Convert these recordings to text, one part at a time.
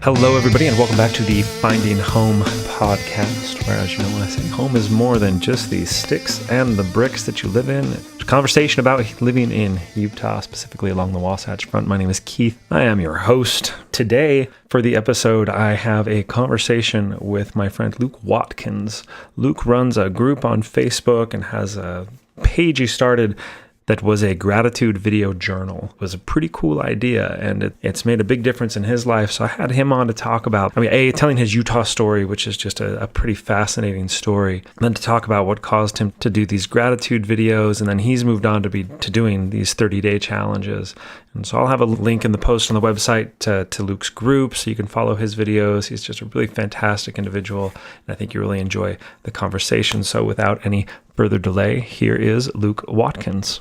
Hello, everybody, and welcome back to the Finding Home podcast, where, as you know, when I say home is more than just the sticks and the bricks that you live in. It's a conversation about living in Utah, specifically along the Wasatch Front. My name is Keith. I am your host. Today, for the episode, I have a conversation with my friend Luke Watkins. Luke runs a group on Facebook and has a page he started that was a gratitude video journal. It was a pretty cool idea, and it's made a big difference in his life. So I had him on to talk about, telling his Utah story, which is just a pretty fascinating story, and then to talk about what caused him to do these gratitude videos, and then he's moved on to doing these 30-day challenges. And so I'll have a link in the post on the website to Luke's group, so you can follow his videos. He's just a really fantastic individual, and I think you really enjoy the conversation. So without any further delay, here is Luke Watkins.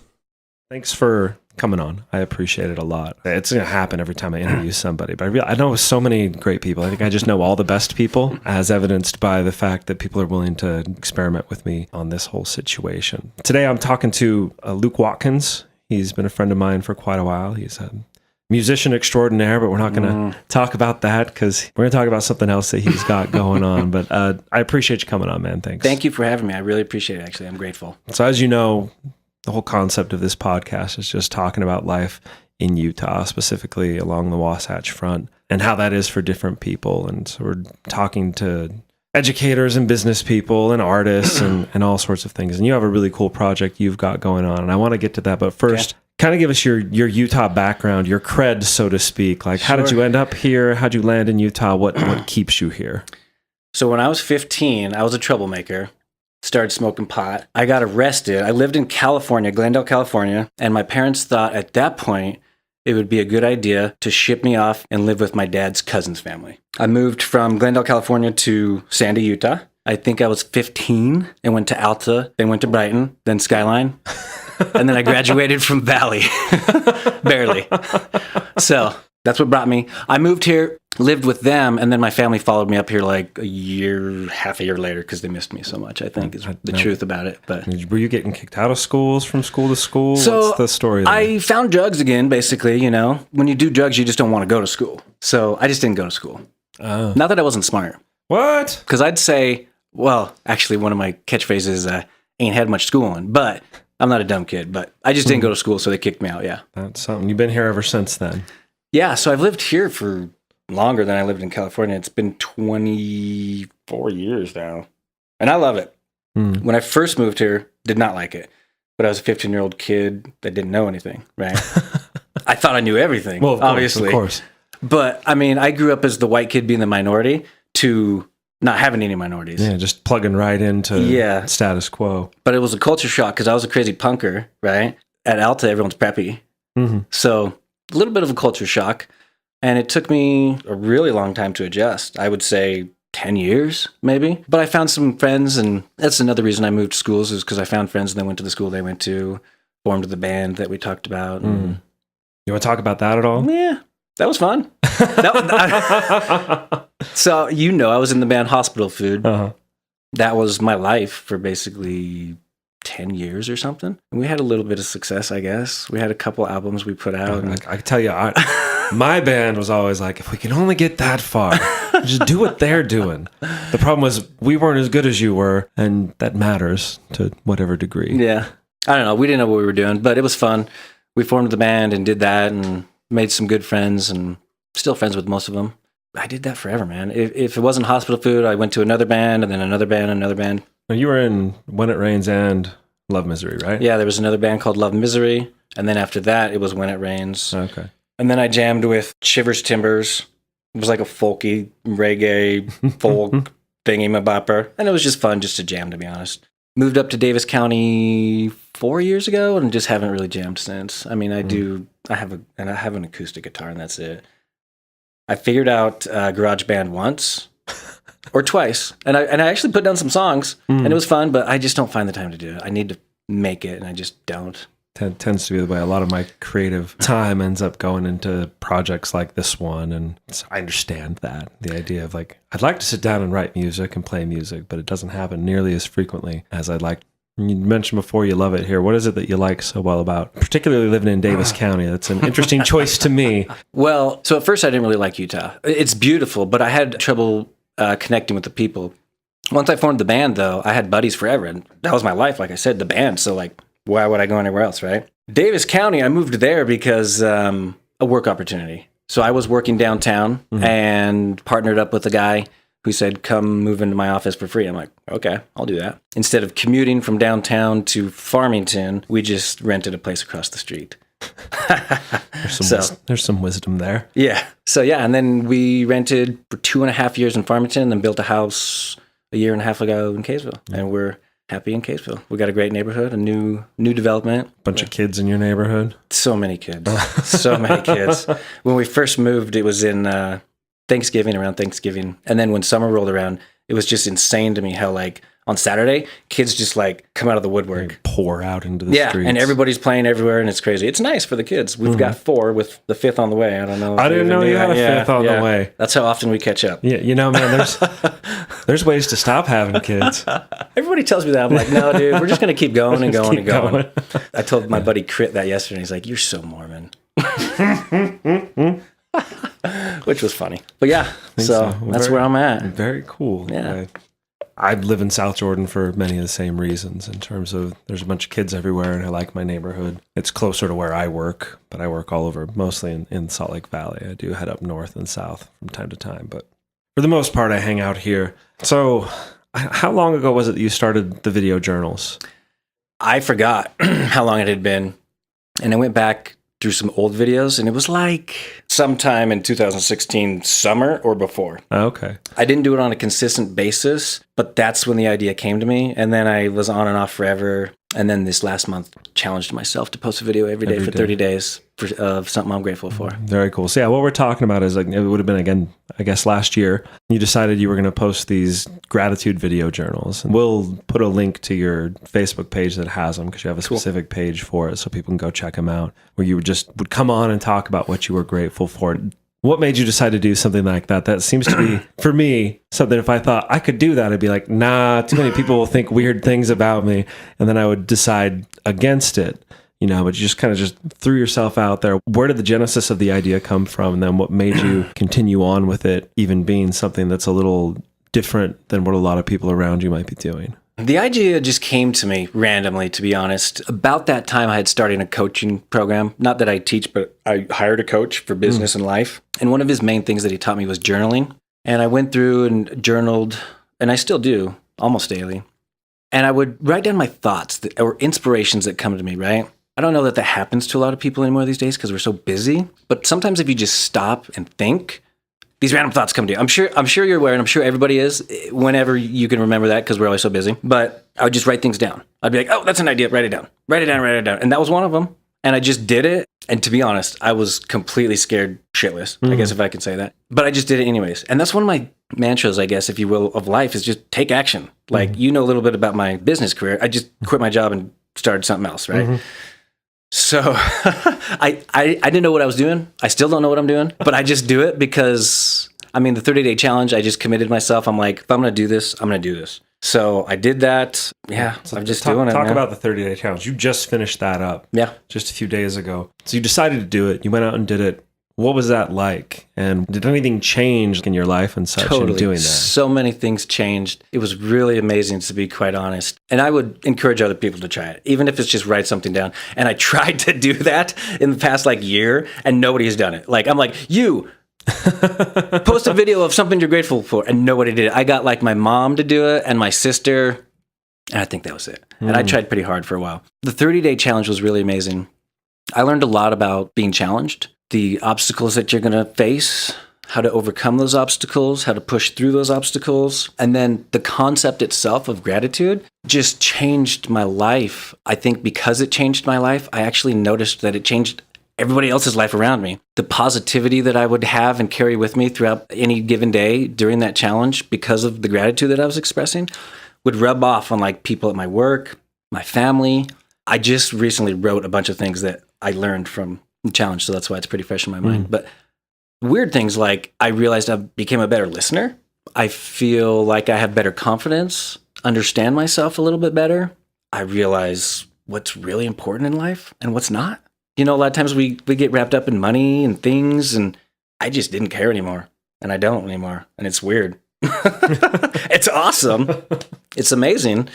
Thanks for coming on. I appreciate it a lot. It's going to happen every time I interview somebody, but I know so many great people. I think I just know all the best people, as evidenced by the fact that people are willing to experiment with me on this whole situation. Today I'm talking to Luke Watkins. He's been a friend of mine for quite a while. He's a musician extraordinaire, but we're not going to talk about that because we're going to talk about something else that he's got going on. But I appreciate you coming on, man. Thanks. Thank you for having me. I really appreciate it, actually. I'm grateful. So as you know, the whole concept of this podcast is just talking about life in Utah, specifically along the Wasatch Front, and how that is for different people. And so we're talking to educators and business people and artists and all sorts of things. And you have a really cool project you've got going on, and I want to get to that. But first, kind of give us your Utah background, your cred, so to speak. Like, how did you end up here? How'd you land in Utah? What keeps you here? So when I was 15, I was a troublemaker. Started smoking pot. I got arrested. I lived in California, Glendale, California, and my parents thought at that point it would be a good idea to ship me off and live with my dad's cousin's family. I moved from Glendale, California to Sandy, Utah. I think I was 15 and went to Alta, then went to Brighton, then Skyline, and then I graduated from Valley. Barely. So that's what brought me. I moved here, lived with them, and then my family followed me up here like half a year later because they missed me so much, I think, is the truth about it. But were you getting kicked out of schools from school to school? So what's the story there? I found drugs again, basically, you know. When you do drugs, you just don't want to go to school. So I just didn't go to school. Not that I wasn't smart. What? Because I'd say, well, actually, one of my catchphrases is, ain't had much schooling, but I'm not a dumb kid. But I just didn't go to school, so they kicked me out, yeah. That's something. You've been here ever since then. Yeah, so I've lived here for longer than I lived in California. It's been 24 years now, and I love it. When I first moved here, did not like it, but I was a 15-year-old kid that didn't know anything, right? I thought I knew everything, well, obviously. Of course. But, I mean, I grew up as the white kid being the minority to not having any minorities. Yeah, just plugging right into status quo. But it was a culture shock because I was a crazy punker, right? At Alta, everyone's preppy. So a little bit of a culture shock, and it took me a really long time to adjust. I would say 10 years, maybe. But I found some friends, and that's another reason I moved schools is because I found friends and they went to the school they went to, formed the band that we talked about. And you want to talk about that at all? Yeah, that was fun. So, I was in the band Hospital Food. That was my life for basically 10 years or something. And we had a little bit of success, I guess. We had a couple albums we put out. I can tell you, my band was always like, if we can only get that far, just do what they're doing. The problem was we weren't as good as you were, and that matters to whatever degree. Yeah. I don't know. We didn't know what we were doing, but it was fun. We formed the band and did that and made some good friends and still friends with most of them. I did that forever, man. If it wasn't Hospital Food, I went to another band and then another band and another band. You were in When It Rains and Love Misery, right? Yeah, there was another band called Love Misery. And then after that, it was When It Rains. Okay. And then I jammed with Shivers Timbers. It was like a folky, reggae, folk thingy-mabopper. And it was just fun just to jam, to be honest. Moved up to Davis County 4 years ago and just haven't really jammed since. I mean, I have an acoustic guitar and that's it. I figured out GarageBand once. Or twice. And I actually put down some songs, and it was fun, but I just don't find the time to do it. I need to make it, and I just don't. Tends to be the way a lot of my creative time ends up going into projects like this one, and so I understand that. The idea of like, I'd like to sit down and write music and play music, but it doesn't happen nearly as frequently as I'd like. You mentioned before you love it here. What is it that you like so well about, particularly living in Davis County? That's an interesting choice to me. Well, so at first I didn't really like Utah. It's beautiful, but I had trouble connecting with the people. Once I formed the band, though, I had buddies forever, and that was my life, like I said, the band. So, like, why would I go anywhere else, right? Davis County, I moved there because a work opportunity. So I was working downtown and partnered up with a guy who said, come move into my office for free. I'm like, okay, I'll do that. Instead of commuting from downtown to Farmington, we just rented a place across the street. There's some wisdom there. Yeah. So, yeah, and then we rented for 2.5 years in Farmington and then built a house a year and a half ago in Kaysville. And we're happy in Kaysville. We got a great neighborhood, a new development. Bunch of kids in your neighborhood? So many kids. So many kids. When we first moved, it was in around Thanksgiving. And then when summer rolled around, it was just insane to me how, like, on Saturday, kids just, like, come out of the woodwork. They pour out into the streets. Yeah, and everybody's playing everywhere, and it's crazy. It's nice for the kids. We've got 4 with the 5th on the way. I don't know. I didn't know you had a 5th on the way. That's how often we catch up. Yeah, you know, man, there's ways to stop having kids. Everybody tells me that. I'm like, no, dude, we're just going to keep going and going and going. I told my buddy Crit that yesterday. He's like, you're so Mormon. Which was funny. But yeah, so that's where I'm at. Very cool. Yeah. I live in South Jordan for many of the same reasons in terms of there's a bunch of kids everywhere and I like my neighborhood. It's closer to where I work, but I work all over, mostly in Salt Lake Valley. I do head up north and south from time to time, but for the most part, I hang out here. So how long ago was it that you started the video journals? I forgot how long it had been, and I went back through some old videos, and it was like sometime in 2016 summer or before. Okay. I didn't do it on a consistent basis, but that's when the idea came to me, and then I was on and off forever. And then this last month, challenged myself to post a video every day for 30 days of something I'm grateful for. Very cool. So yeah, what we're talking about is, like, it would have been, again, I guess last year, you decided you were going to post these gratitude video journals. And we'll put a link to your Facebook page that has them, because you have a specific page for it, so people can go check them out, where you would come on and talk about what you were grateful for. What made you decide to do something like that? That seems to be, for me, something if I thought I could do that, I'd be like, nah, too many people will think weird things about me. And then I would decide against it, you know, but you just kind of just threw yourself out there. Where did the genesis of the idea come from? And then what made you continue on with it, even being something that's a little different than what a lot of people around you might be doing? The idea just came to me randomly, to be honest. About that time, I had started a coaching program. Not that I teach, but I hired a coach for business and life. And one of his main things that he taught me was journaling. And I went through and journaled, and I still do, almost daily. And I would write down my thoughts or inspirations that come to me, right? I don't know that happens to a lot of people anymore these days because we're so busy. But sometimes if you just stop and think, these random thoughts come to you. I'm sure you're aware, and I'm sure everybody is, whenever you can remember that, because we're always so busy. But I would just write things down. I'd be like, oh, that's an idea. Write it down. Write it down. Write it down. And that was one of them. And I just did it. And to be honest, I was completely scared shitless, I guess, if I can say that. But I just did it anyways. And that's one of my mantras, I guess, if you will, of life, is just take action. Like, you know a little bit about my business career. I just quit my job and started something else, right? So I didn't know what I was doing. I still don't know what I'm doing, but I just do it because, I mean, the 30-day challenge, I just committed myself. I'm like, if I'm going to do this, I'm going to do this. So I did that. Yeah, so I'm just doing it. Talk about the 30-day challenge. You just finished that up. Yeah. Just a few days ago. So you decided to do it. You went out and did it. What was that like? And did anything change in your life and such in doing that? So many things changed. It was really amazing, to be quite honest. And I would encourage other people to try it, even if it's just write something down. And I tried to do that in the past year, and nobody has done it. I'm like, you post a video of something you're grateful for, and nobody did it. I got my mom to do it and my sister, and I think that was it. And I tried pretty hard for a while. The 30-day challenge was really amazing. I learned a lot about being challenged, the obstacles that you're going to face, how to overcome those obstacles, how to push through those obstacles. And then the concept itself of gratitude just changed my life. I think because it changed my life, I actually noticed that it changed everybody else's life around me. The positivity that I would have and carry with me throughout any given day during that challenge, because of the gratitude that I was expressing, would rub off on people at my work, my family. I just recently wrote a bunch of things that I learned from the challenge, so that's why it's pretty fresh in my mind. But weird things I realized I became a better listener. I feel like I have better confidence, understand myself a little bit better. I realize what's really important in life and what's not. A lot of times we get wrapped up in money and things, and I just didn't care anymore, and I don't anymore, and it's weird. It's awesome. It's amazing.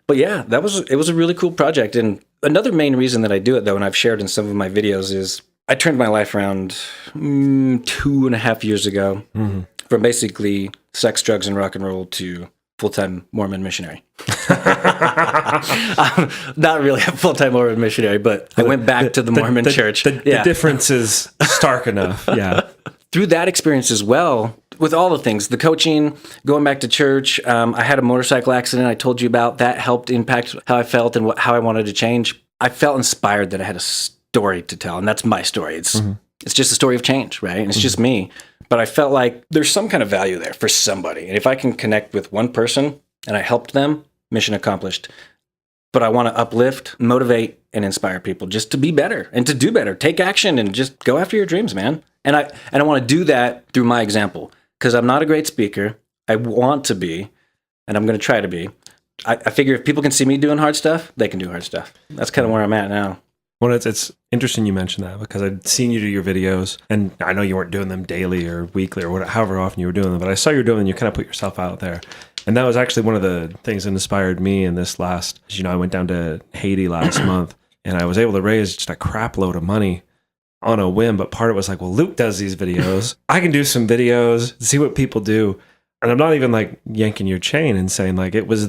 But yeah, it was a really cool project. And another main reason that I do it, though, and I've shared in some of my videos, is I turned my life around 2.5 years ago from basically sex, drugs, and rock and roll to full-time Mormon missionary. Not really a full-time Mormon missionary, but I went back to the Mormon church. The difference is stark enough. Yeah. Through that experience as well, with all the things, the coaching, going back to church, I had a motorcycle accident I told you about. That helped impact how I felt and how I wanted to change. I felt inspired that I had a story to tell, and that's my story. It's just a story of change, right? And it's just me. But I felt like there's some kind of value there for somebody. And if I can connect with one person and I helped them, mission accomplished. But I want to uplift, motivate, and inspire people just to be better and to do better. Take action and just go after your dreams, man. And I want to do that through my example, because I'm not a great speaker. I want to be, and I'm going to try to be. I figure if people can see me doing hard stuff, they can do hard stuff. That's kind of where I'm at now. Well, it's interesting you mentioned that, because I'd seen you do your videos, and I know you weren't doing them daily or weekly or whatever, however often you were doing them, but I saw you were doing them, and you kind of put yourself out there. And that was actually one of the things that inspired me in this last, I went down to Haiti last month, and I was able to raise just a crap load of money on a whim. But part of it was like, well, Luke does these videos. I can do some videos, see what people do. And I'm not even like yanking your chain and saying like, it was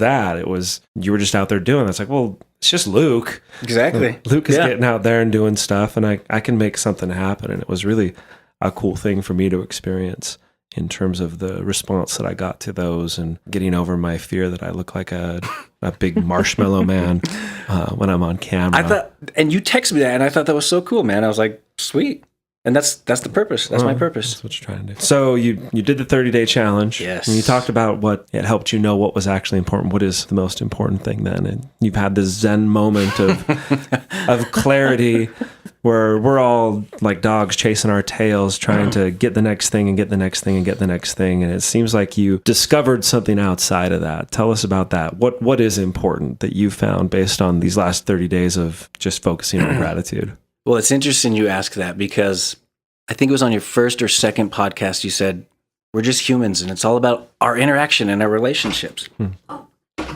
you were just out there doing it. It's like, well, it's just Luke. Exactly. Luke is getting out there and doing stuff, and I can make something happen. And it was really a cool thing for me to experience in terms of the response that I got to those, and getting over my fear that I look like a big marshmallow man when I'm on camera. I thought, and you texted me that, and I thought that was so cool, man. I was like, sweet. And that's the purpose. That's my purpose. That's what you're trying to do. So you did the 30-day challenge. Yes. And you talked about what it helped you know what was actually important. What is the most important thing then? And you've had this Zen moment of clarity where we're all like dogs chasing our tails, trying to get the next thing and get the next thing and get the next thing. And it seems like you discovered something outside of that. Tell us about that. What is important that you found based on these last 30 days of just focusing on gratitude? Well, it's interesting you ask that, because I think it was on your first or second podcast you said, we're just humans and it's all about our interaction and our relationships.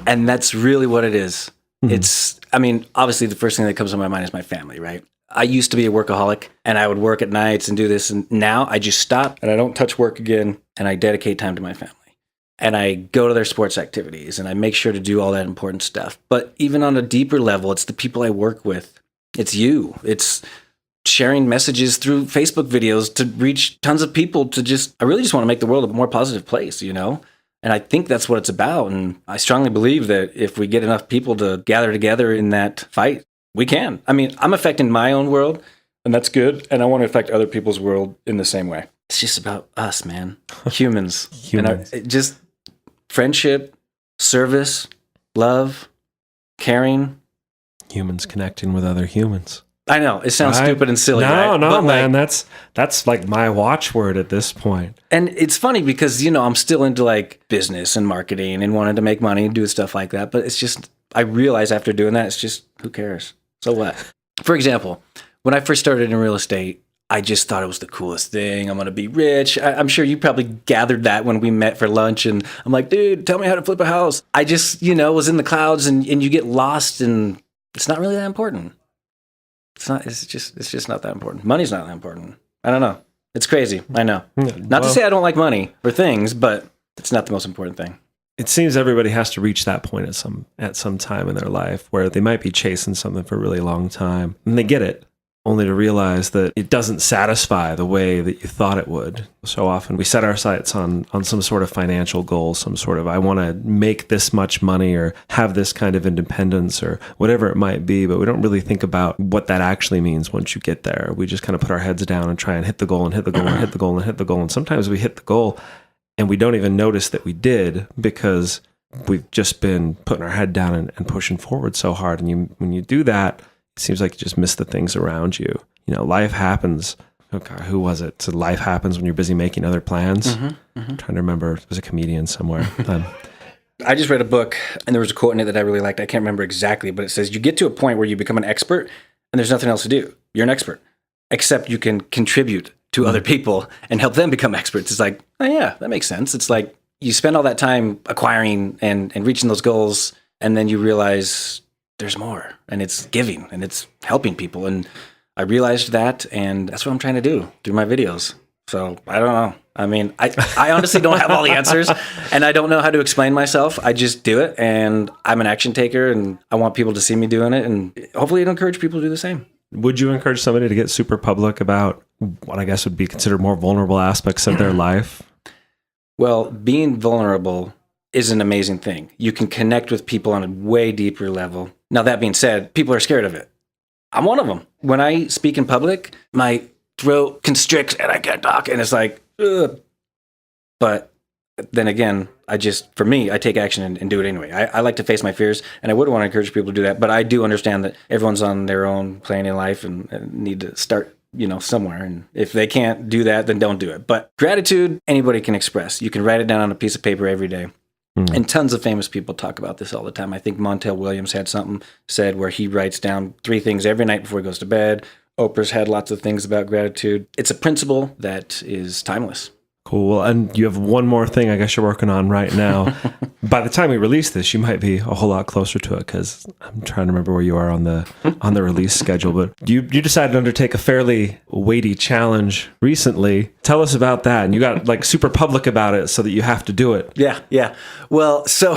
And that's really what it is. It's, obviously the first thing that comes to my mind is my family, right? I used to be a workaholic, and I would work at nights and do this. And now I just stop and I don't touch work again, and I dedicate time to my family. And I go to their sports activities, and I make sure to do all that important stuff. But even on a deeper level, it's the people I work with. It's you. It's sharing messages through Facebook videos to reach tons of people I really just want to make the world a more positive place, And I think that's what it's about. And I strongly believe that if we get enough people to gather together in that fight, we can. I'm affecting my own world, and that's good. And I want to affect other people's world in the same way. It's just about us, man. Humans. And just friendship, service, love, caring. Humans connecting with other humans. I know it sounds stupid and silly. No, but man, that's like my watchword at this point. And it's funny because I'm still into like business and marketing and wanting to make money and do stuff like that. But it's just, I realize after doing that, it's just, who cares? So what? For example, when I first started in real estate, I just thought it was the coolest thing. I'm going to be rich. I'm sure you probably gathered that when we met for lunch, and I'm like, dude, tell me how to flip a house. I just, was in the clouds, and you get lost, and it's not really that important. It's just not that important. Money's not that important. I don't know. It's crazy. I know. Not to say I don't like money or things, but it's not the most important thing. It seems everybody has to reach that point at some time in their life where they might be chasing something for a really long time, and they get it, only to realize that it doesn't satisfy the way that you thought it would. So often we set our sights on some sort of financial goal, some sort of, I want to make this much money or have this kind of independence or whatever it might be, but we don't really think about what that actually means once you get there. We just kind of put our heads down and try and hit the goal and hit the goal and hit the goal and hit the goal. And sometimes we hit the goal and we don't even notice that we did, because we've just been putting our head down and pushing forward so hard. And when you do that, it seems like you just miss the things around you. Life happens. Oh God, who was it? So life happens when you're busy making other plans. I'm trying to remember. It was a comedian somewhere. I just read a book and there was a quote in it that I really liked. I can't remember exactly, but it says, you get to a point where you become an expert and there's nothing else to do. You're an expert, except you can contribute to other people and help them become experts. It's like, oh yeah, that makes sense. It's like you spend all that time acquiring and reaching those goals, and then you realize there's more, and it's giving and it's helping people. And I realized that, and that's what I'm trying to do through my videos. So I don't know. I mean, I honestly don't have all the answers, and I don't know how to explain myself. I just do it, and I'm an action taker, and I want people to see me doing it, and hopefully it'll encourage people to do the same. Would you encourage somebody to get super public about what I guess would be considered more vulnerable aspects of their life? Well, being vulnerable is an amazing thing. You can connect with people on a way deeper level. Now, that being said, people are scared of it. I'm one of them. When I speak in public, my throat constricts and I can't talk, and it's like, ugh. But then again, for me, I take action and do it anyway. I like to face my fears, and I would want to encourage people to do that. But I do understand that everyone's on their own plane in life and need to start, somewhere. And if they can't do that, then don't do it. But gratitude, anybody can express. You can write it down on a piece of paper every day. And tons of famous people talk about this all the time. I think Montel Williams had something said where he writes down 3 things every night before he goes to bed. Oprah's had lots of things about gratitude. It's a principle that is timeless. Cool. And you have one more thing I guess you're working on right now. By the time we release this, you might be a whole lot closer to it, because I'm trying to remember where you are on the release schedule. But you decided to undertake a fairly weighty challenge recently. Tell us about that. And you got super public about it so that you have to do it. Yeah. Well, so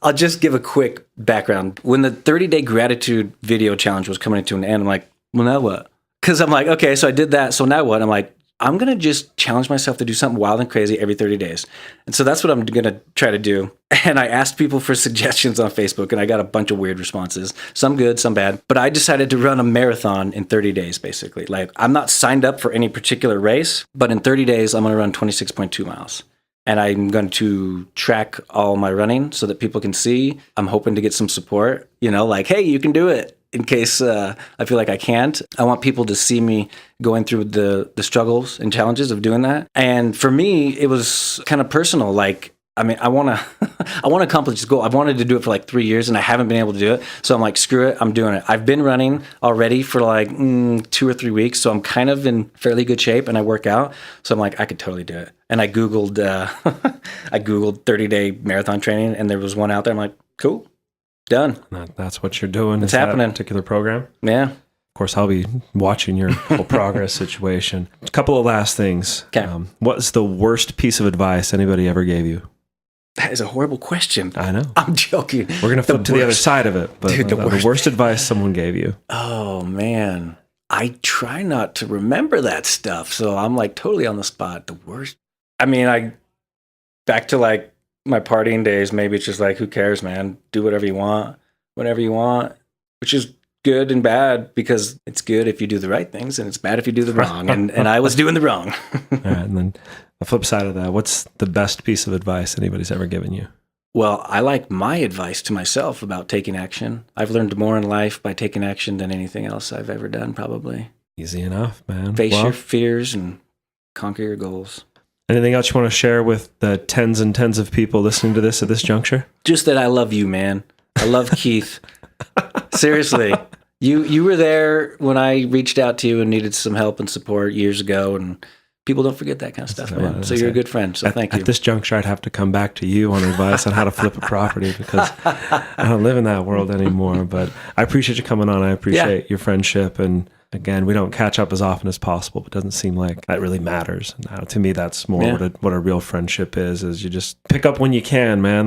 I'll just give a quick background. When the 30-day gratitude video challenge was coming to an end, I'm like, well, now what? Because I'm like, okay, so I did that. So now what? I'm like, I'm going to just challenge myself to do something wild and crazy every 30 days. And so that's what I'm going to try to do. And I asked people for suggestions on Facebook, and I got a bunch of weird responses, some good, some bad. But I decided to run a marathon in 30 days, basically. Like, I'm not signed up for any particular race, but in 30 days, I'm going to run 26.2 miles. And I'm going to track all my running so that people can see. I'm hoping to get some support, like, hey, you can do it. In case I feel like I can't. I want people to see me going through the struggles and challenges of doing that. And for me, it was kind of personal. Like, I mean, I want to accomplish this goal. I've wanted to do it for 3 years, and I haven't been able to do it. So I'm like, screw it, I'm doing it. I've been running already for 2 or 3 weeks, so I'm kind of in fairly good shape, and I work out. So I'm like, I could totally do it. And I Googled 30-day marathon training, and there was one out there. I'm like, cool. Done. That's what you're doing. It's happening. That particular program? Yeah. Of course, I'll be watching your whole progress situation. A couple of last things. Okay. What's the worst piece of advice anybody ever gave you? That is a horrible question. I know. I'm joking. We're going to flip to the other side of it. But Dude, the worst advice someone gave you. Oh, man. I try not to remember that stuff. So I'm totally on the spot. The worst. I mean, back to my partying days, maybe it's just who cares, man? Do whatever you want, whenever you want, which is good and bad, because it's good if you do the right things and it's bad if you do the wrong. And I was doing the wrong. All right, and then the flip side of that, what's the best piece of advice anybody's ever given you? Well, I like my advice to myself about taking action. I've learned more in life by taking action than anything else I've ever done, probably. Easy enough, man. Face your fears and conquer your goals. Anything else you want to share with the tens and tens of people listening to this at this juncture? Just that I love you, man. I love Keith. Seriously. You were there when I reached out to you and needed some help and support years ago, and people don't forget that kind of stuff, man. So you're a good friend, so thank you. At this juncture, I'd have to come back to you on advice on how to flip a property, because I don't live in that world anymore. But I appreciate you coming on. I appreciate your friendship, and again, we don't catch up as often as possible, but it doesn't seem like that really matters. Now, to me, that's more what a real friendship is you just pick up when you can, man.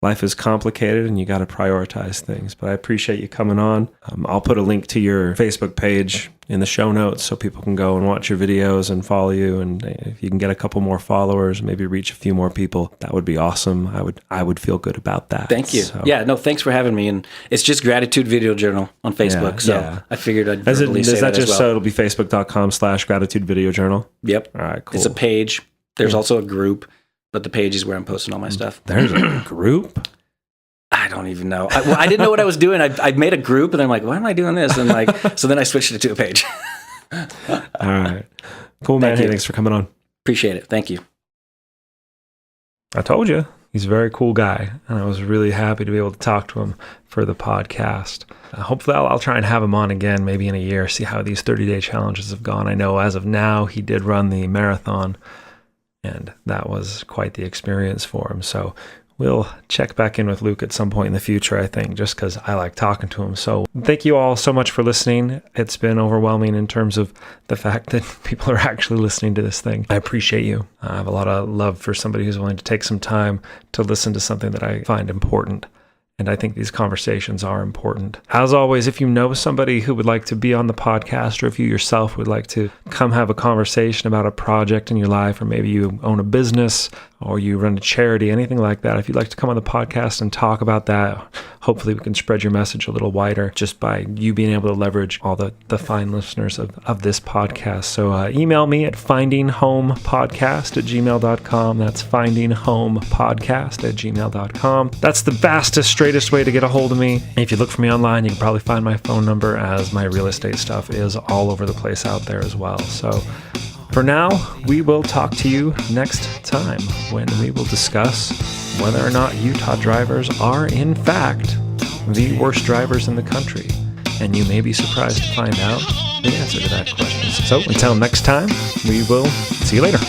Life is complicated, and you got to prioritize things. But I appreciate you coming on. I'll put a link to your Facebook page in the show notes so people can go and watch your videos and follow you. And if you can get a couple more followers, maybe reach a few more people, that would be awesome. I would feel good about that. Thank you. So. Yeah, no, thanks for having me. And it's just Gratitude Video Journal on Facebook. I figured I'd verbally say that as well. So it'll be facebook.com/Gratitude Video Journal? Yep. All right, cool. It's a page. There's also a group. But the page is where I'm posting all my stuff. There's a group? I don't even know. I didn't know what I was doing. I made a group, and I'm like, why am I doing this? And so then I switched it to a page. All right. Cool, man. Hey, thanks for coming on. Appreciate it. Thank you. I told you, he's a very cool guy, and I was really happy to be able to talk to him for the podcast. Hopefully I'll try and have him on again maybe in a year, see how these 30-day challenges have gone. I know as of now he did run the marathon, and that was quite the experience for him. So we'll check back in with Luke at some point in the future, I think, just because I like talking to him. So thank you all so much for listening. It's been overwhelming in terms of the fact that people are actually listening to this thing. I appreciate you. I have a lot of love for somebody who's willing to take some time to listen to something that I find important. And I think these conversations are important. As always, if you know somebody who would like to be on the podcast, or if you yourself would like to come have a conversation about a project in your life, or maybe you own a business or you run a charity, anything like that, if you'd like to come on the podcast and talk about that, hopefully we can spread your message a little wider just by you being able to leverage all the fine listeners of this podcast. So email me at findinghomepodcast@gmail.com. That's findinghomepodcast@gmail.com. That's the fastest, straightest way to get a hold of me. If you look for me online, you can probably find my phone number, as my real estate stuff is all over the place out there as well. So for now, we will talk to you next time when we will discuss whether or not Utah drivers are, in fact, the worst drivers in the country. And you may be surprised to find out the answer to that question. So until next time, we will see you later.